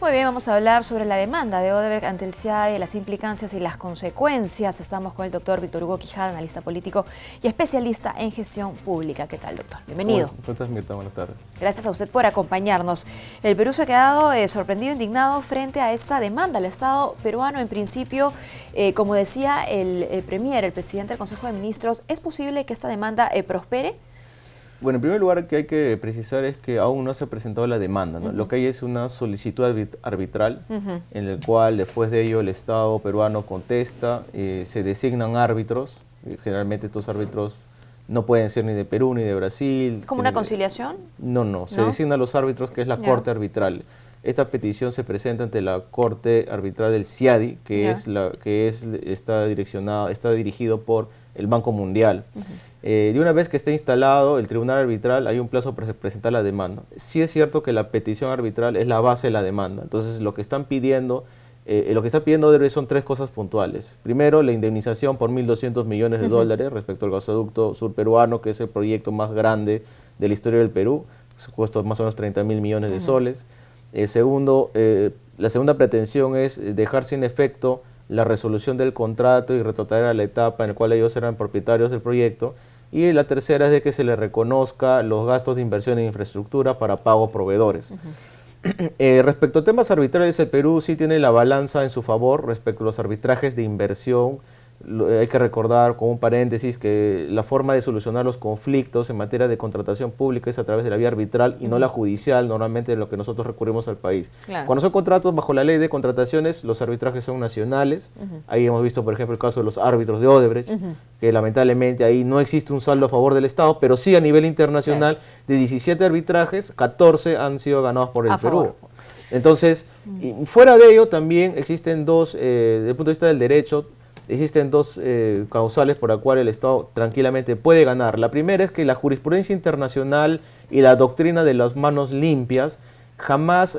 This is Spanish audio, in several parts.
Muy bien, vamos a hablar sobre la demanda de Odebrecht ante el CIADE, las implicancias y las consecuencias. Estamos con el doctor Víctor Hugo Quijada, analista político y especialista en gestión pública. ¿Qué tal, doctor? Bienvenido. Buenas tardes. Gracias a usted por acompañarnos. El Perú se ha quedado sorprendido, indignado frente a esta demanda. El Estado peruano, en principio, como decía el premier, el presidente del Consejo de Ministros, ¿es posible que esta demanda prospere? Bueno, en primer lugar, que hay que precisar es que aún no se ha presentado la demanda, ¿no? Lo que hay es una solicitud arbitral en el cual después de ello el Estado peruano contesta, se designan árbitros, generalmente estos árbitros no pueden ser ni de Perú ni de Brasil. ¿Como una conciliación? No, se designan los árbitros, que es la Corte Arbitral. Esta petición se presenta ante la Corte Arbitral del CIADI, está dirigido por el Banco Mundial. De una vez que esté instalado el Tribunal Arbitral, hay un plazo para presentar la demanda. Sí es cierto que la petición arbitral es la base de la demanda. Entonces, lo que está pidiendo Odebrecht son tres cosas puntuales. Primero, la indemnización por 1.200 millones de dólares respecto al gasoducto surperuano, que es el proyecto más grande de la historia del Perú. Cuesta más o menos 30.000 millones de soles. Segundo, la segunda pretensión es dejar sin efecto la resolución del contrato y retrotraer a la etapa en la cual ellos eran propietarios del proyecto. Y la tercera es de que se les reconozca los gastos de inversión en infraestructura para pago a proveedores. Respecto a temas arbitrales, el Perú sí tiene la balanza en su favor respecto a los arbitrajes de inversión. Hay que recordar, como un paréntesis, que la forma de solucionar los conflictos en materia de contratación pública es a través de la vía arbitral y no la judicial, normalmente en lo que nosotros recurrimos al país. Claro. Cuando son contratos bajo la ley de contrataciones, los arbitrajes son nacionales. Ahí hemos visto, por ejemplo, el caso de los árbitros de Odebrecht, que lamentablemente ahí no existe un saldo a favor del Estado, pero sí a nivel internacional, de 17 arbitrajes, 14 han sido ganados por el Perú. Entonces, fuera de ello también existen dos, desde el punto de vista del derecho, existen dos causales por las cuales el Estado tranquilamente puede ganar. La primera es que la jurisprudencia internacional y la doctrina de las manos limpias jamás,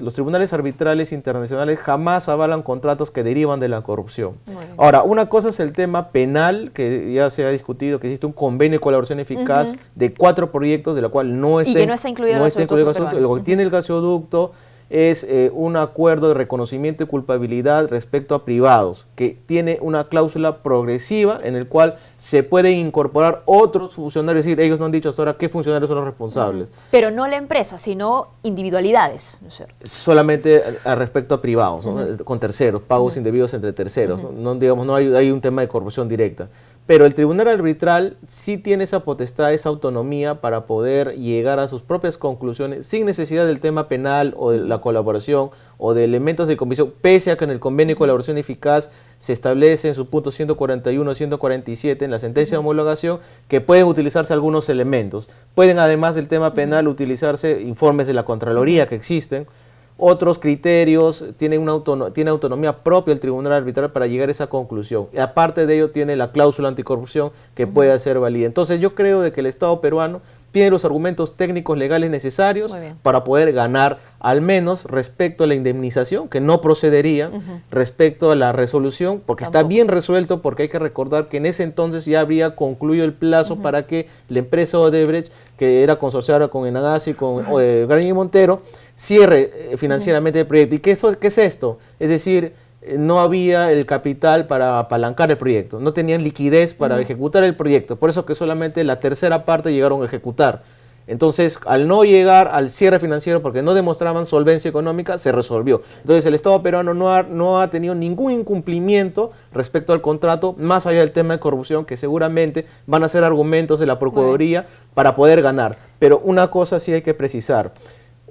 los tribunales arbitrales internacionales jamás avalan contratos que derivan de la corrupción. Ahora, una cosa es el tema penal, que ya se ha discutido, que existe un convenio de colaboración eficaz de 4 proyectos, de la cual no está, y que no está incluido el gasoducto. Lo que tiene el gasoducto es un acuerdo de reconocimiento de culpabilidad respecto a privados, que tiene una cláusula progresiva en el cual se pueden incorporar otros funcionarios, es decir, ellos no han dicho hasta ahora qué funcionarios son los responsables. Pero no la empresa, sino individualidades, ¿no es cierto? Solamente respecto a privados, ¿no? Con terceros, pagos indebidos entre terceros, no hay un tema de corrupción directa. Pero el Tribunal Arbitral sí tiene esa potestad, esa autonomía para poder llegar a sus propias conclusiones sin necesidad del tema penal o de la colaboración o de elementos de comisión, pese a que en el convenio de colaboración eficaz se establece en sus puntos 141 y 147 en la sentencia de homologación que pueden utilizarse algunos elementos. Pueden, además del tema penal, utilizarse informes de la Contraloría que existen. Otros criterios, tiene autonomía propia el Tribunal Arbitral para llegar a esa conclusión. Y aparte de ello tiene la cláusula anticorrupción que puede ser válida. Entonces yo creo de que el Estado peruano tiene los argumentos técnicos legales necesarios para poder ganar, al menos respecto a la indemnización, que no procedería, respecto a la resolución, porque está bien resuelto, porque hay que recordar que en ese entonces ya había concluido el plazo para que la empresa Odebrecht, que era consorciada con Enagás y con Graña y Montero, cierre financieramente el proyecto. ¿Y qué es esto? Es decir, no había el capital para apalancar el proyecto, no tenían liquidez para ejecutar el proyecto, por eso que solamente la tercera parte llegaron a ejecutar. Entonces, al no llegar al cierre financiero, porque no demostraban solvencia económica, se resolvió. Entonces, el Estado peruano no ha tenido ningún incumplimiento respecto al contrato, más allá del tema de corrupción, que seguramente van a ser argumentos de la Procuraduría para poder ganar. Pero una cosa sí hay que precisar.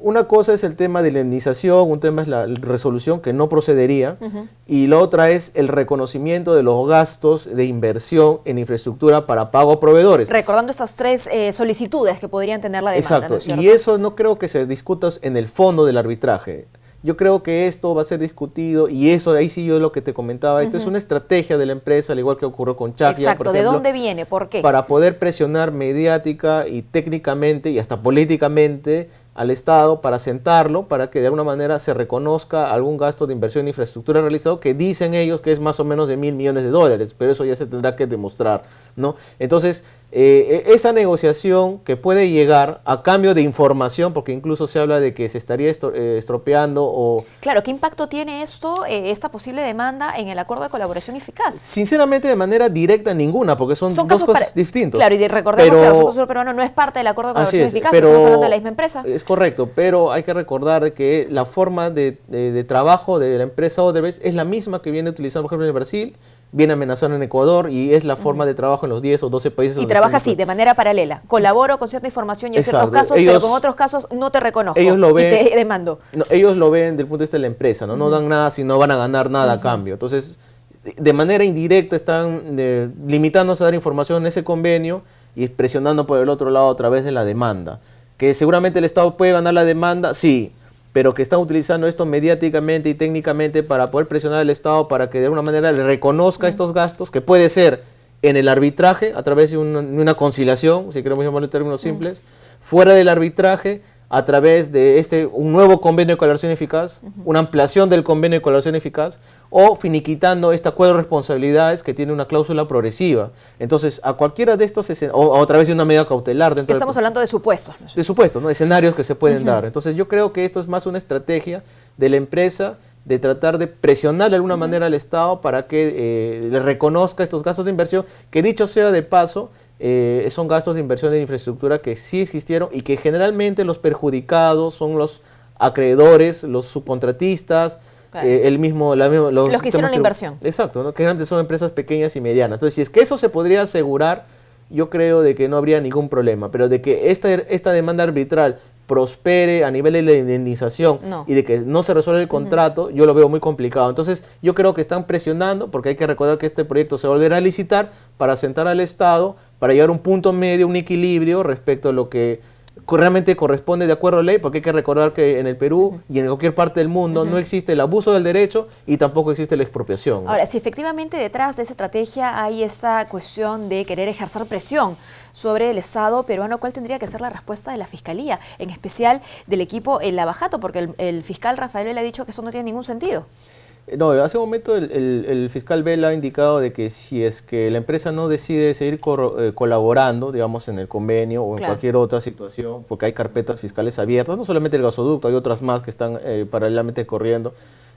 Una cosa es el tema de la indemnización, un tema es la resolución que no procedería, y la otra es el reconocimiento de los gastos de inversión en infraestructura para pago a proveedores. Recordando estas tres solicitudes que podrían tener la demanda. Exacto, ¿no es y eso no creo que se discuta en el fondo del arbitraje. Yo creo que esto va a ser discutido y eso, ahí sí yo lo que te comentaba, esto es una estrategia de la empresa, al igual que ocurrió con Chakia. Exacto, por ejemplo, ¿de dónde viene? ¿Por qué? Para poder presionar mediática y técnicamente y hasta políticamente al Estado para sentarlo, para que de alguna manera se reconozca algún gasto de inversión en infraestructura realizado, que dicen ellos que es más o menos de 1.000 millones de dólares, pero eso ya se tendrá que demostrar, ¿no? Entonces, esa negociación que puede llegar a cambio de información, porque incluso se habla de que se estaría estropeando o... Claro, ¿qué impacto tiene esto, esta posible demanda en el acuerdo de colaboración eficaz? Sinceramente, de manera directa, ninguna, porque son dos cosas distintas. Claro, y recordemos que el Sur Peruano no es parte del acuerdo de colaboración eficaz, pero estamos hablando de la misma empresa. Es correcto, pero hay que recordar que la forma de trabajo de la empresa Odebrecht es la misma que viene utilizando, por ejemplo, en Brasil, viene amenazando en Ecuador y es la forma de trabajo en los 10 o 12 países. Y trabaja así, de manera paralela. Colaboro con cierta información y en ciertos casos, pero con otros casos no te reconozco y te demando. No, ellos lo ven desde el punto de vista de la empresa, ¿no? No dan nada si no van a ganar nada a cambio. Entonces, de manera indirecta están limitándose a dar información en ese convenio y presionando por el otro lado a través de la demanda. Que seguramente el Estado puede ganar la demanda, sí, pero que están utilizando esto mediáticamente y técnicamente para poder presionar al Estado para que de alguna manera le reconozca estos gastos, que puede ser en el arbitraje, a través de una conciliación, si queremos llamarlo en términos simples, fuera del arbitraje, a través de un nuevo convenio de colaboración eficaz, una ampliación del convenio de colaboración eficaz, o finiquitando este acuerdo de responsabilidades que tiene una cláusula progresiva. Entonces, a cualquiera de estos o a través de una medida cautelar dentro estamos hablando de supuestos. De supuestos, ¿no? Escenarios que se pueden dar. Entonces, yo creo que esto es más una estrategia de la empresa de tratar de presionar de alguna manera al Estado para que le reconozca estos gastos de inversión, que dicho sea de paso, son gastos de inversión en infraestructura que sí existieron y que generalmente los perjudicados son los acreedores, los subcontratistas, claro. Los que hicieron la inversión. Exacto, ¿no? Que generalmente son empresas pequeñas y medianas. Entonces, si es que eso se podría asegurar, yo creo de que no habría ningún problema, pero de que esta demanda arbitral prospere a nivel de la indemnización y de que no se resuelva el contrato, yo lo veo muy complicado. Entonces, yo creo que están presionando, porque hay que recordar que este proyecto se volverá a licitar para sentar al Estado, para llegar a un punto medio, un equilibrio respecto a lo que realmente corresponde de acuerdo a ley, porque hay que recordar que en el Perú y en cualquier parte del mundo no existe el abuso del derecho y tampoco existe la expropiación, ¿no? Ahora, si efectivamente detrás de esa estrategia hay esta cuestión de querer ejercer presión sobre el Estado peruano, ¿cuál tendría que ser la respuesta de la Fiscalía? En especial del equipo El Lavajato, porque el fiscal Rafael Vela ha dicho que eso no tiene ningún sentido. No, hace un momento el fiscal Vela ha indicado de que si es que la empresa no decide seguir colaborando, digamos, en el convenio o en cualquier otra situación, porque hay carpetas fiscales abiertas, no solamente el gasoducto, hay otras más que están paralelamente corriendo,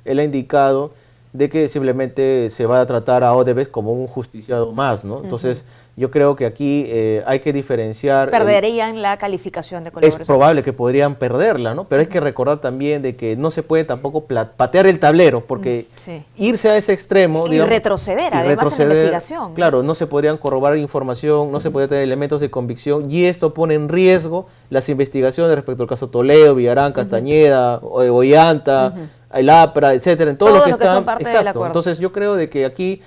él ha indicado de que simplemente se va a tratar a Odebrecht como un justiciado más, ¿no? Entonces, yo creo que aquí hay que diferenciar... Perderían la calificación de colaboración. Es probable que podrían perderla, ¿no? Pero hay que recordar también de que no se puede tampoco patear el tablero, porque irse a ese extremo... Y retroceder, además, en la investigación. Claro, no se podrían corroborar información, no se podría tener elementos de convicción, y esto pone en riesgo las investigaciones respecto al caso Toledo, Villarán, Castañeda, Ollanta, el APRA, etcétera, en todo lo que está... Son parte del acuerdo. Entonces yo creo de que aquí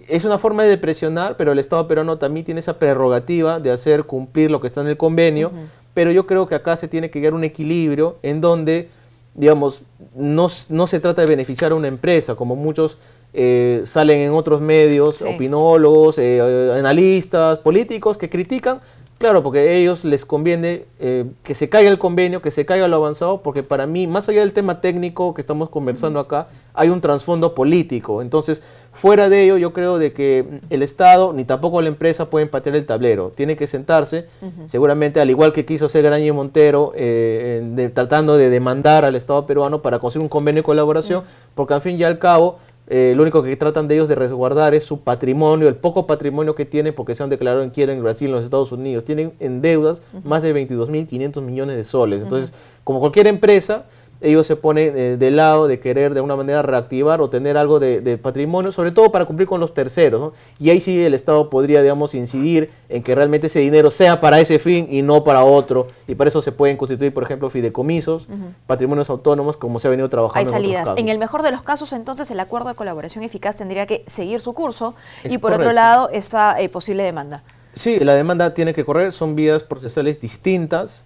es una forma de presionar, pero el Estado peruano también tiene esa prerrogativa de hacer cumplir lo que está en el convenio, pero yo creo que acá se tiene que llegar a un equilibrio en donde, digamos, no se trata de beneficiar a una empresa, como muchos salen en otros medios, opinólogos, analistas, políticos que critican. Claro, porque a ellos les conviene que se caiga el convenio, que se caiga lo avanzado, porque para mí, más allá del tema técnico que estamos conversando acá, hay un trasfondo político. Entonces, fuera de ello, yo creo de que el Estado ni tampoco la empresa pueden patear el tablero. Tiene que sentarse, seguramente, al igual que quiso hacer Graña y Montero, tratando de demandar al Estado peruano para conseguir un convenio de colaboración, porque al fin y al cabo, lo único que tratan de ellos de resguardar es su patrimonio, el poco patrimonio que tienen porque se han declarado en quiebra en Brasil, en los Estados Unidos. Tienen en deudas más de 22.500 millones de soles. Entonces, como cualquier empresa, ellos se ponen del lado de querer de alguna manera reactivar o tener algo de patrimonio, sobre todo para cumplir con los terceros, ¿no? Y ahí sí el Estado podría, digamos, incidir en que realmente ese dinero sea para ese fin y no para otro. Y para eso se pueden constituir, por ejemplo, fideicomisos, patrimonios autónomos, como se ha venido trabajando. Hay salidas. En el mejor de los casos, entonces, el acuerdo de colaboración eficaz tendría que seguir su curso y, por otro lado, esa posible demanda. Sí, la demanda tiene que correr, son vías procesales distintas.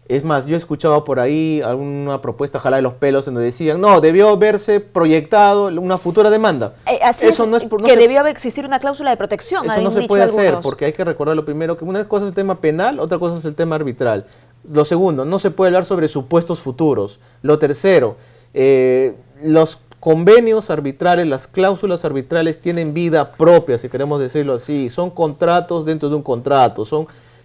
Es más, yo he escuchado por ahí alguna propuesta jalada de los pelos en donde decían, no, debió haberse proyectado una futura demanda. Así eso no es que debió existir una cláusula de protección. Eso no se puede hacer, porque hay que recordar lo primero, que una cosa es el tema penal, otra cosa es el tema arbitral. Lo segundo, no se puede hablar sobre supuestos futuros. Lo tercero, los convenios arbitrales, las cláusulas arbitrales tienen vida propia, si queremos decirlo así. Son contratos dentro de un contrato.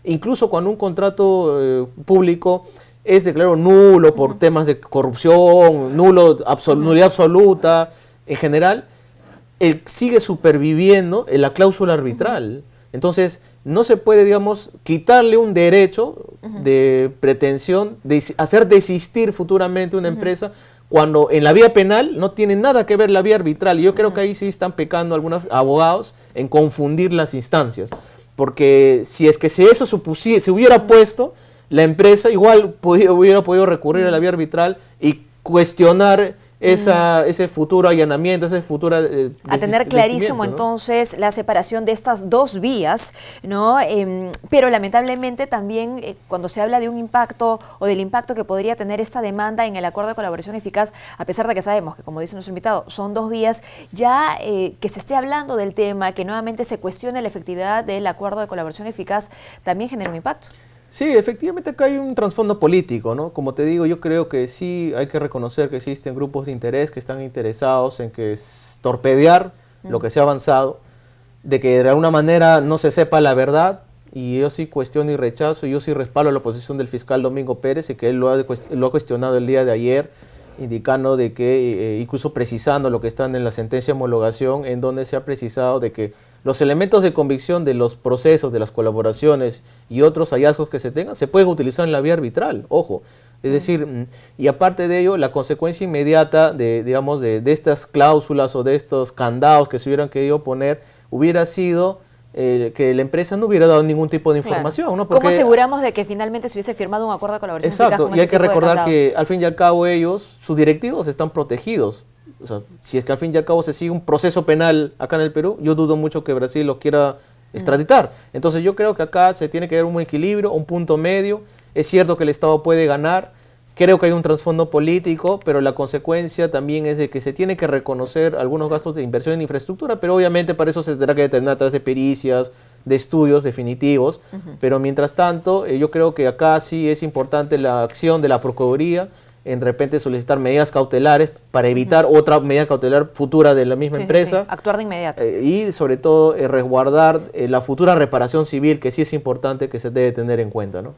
Incluso cuando un contrato público es declarado nulo por temas de corrupción, nulidad absoluta, en general, él sigue superviviendo en la cláusula arbitral. Entonces, no se puede, digamos, quitarle un derecho de pretensión de hacer desistir futuramente una empresa cuando en la vía penal no tiene nada que ver la vía arbitral. Y yo creo que ahí sí están pecando algunos abogados en confundir las instancias. Porque si es que eso se hubiera puesto, la empresa igual hubiera podido recurrir a la vía arbitral y cuestionar ese futuro allanamiento, ese futuro a tener clarísimo, ¿no? Entonces la separación de estas dos vías, ¿no? Pero lamentablemente también cuando se habla de un impacto o del impacto que podría tener esta demanda en el acuerdo de colaboración eficaz, a pesar de que sabemos que, como dice nuestro invitado, son dos vías, ya que se esté hablando del tema, que nuevamente se cuestione la efectividad del acuerdo de colaboración eficaz, también genera un impacto. Sí, efectivamente acá hay un trasfondo político, ¿no? Como te digo, yo creo que sí hay que reconocer que existen grupos de interés que están interesados en que torpedear lo que se ha avanzado, de que de alguna manera no se sepa la verdad, y yo sí cuestiono y rechazo, y yo sí respaldo la posición del fiscal Domingo Pérez, y que él lo ha cuestionado el día de ayer, indicando de que, incluso precisando lo que está en la sentencia de homologación, en donde se ha precisado de que los elementos de convicción de los procesos, de las colaboraciones y otros hallazgos que se tengan, se pueden utilizar en la vía arbitral, ojo. Es decir, y aparte de ello, la consecuencia inmediata de estas cláusulas o de estos candados que se hubieran querido poner, hubiera sido que la empresa no hubiera dado ningún tipo de información. Claro. ¿No? Porque, ¿cómo aseguramos de que finalmente se hubiese firmado un acuerdo de colaboración eficaz exacto, con y hay ese que tipo de recordar candados? que al fin y al cabo sus directivos están protegidos. O sea, si es que al fin y al cabo se sigue un proceso penal acá en el Perú, yo dudo mucho que Brasil lo quiera extraditar. Entonces yo creo que acá se tiene que ver un equilibrio, un punto medio. Es cierto que el Estado puede ganar, creo que hay un trasfondo político, pero la consecuencia también es de que se tiene que reconocer algunos gastos de inversión en infraestructura, pero obviamente para eso se tendrá que determinar a través de pericias, de estudios definitivos. Pero mientras tanto, yo creo que acá sí es importante la acción de la Procuraduría, en de repente solicitar medidas cautelares para evitar otra medida cautelar futura de la misma empresa. Sí. Actuar de inmediato. Y sobre todo resguardar la futura reparación civil, que sí es importante, que se debe tener en cuenta, ¿no?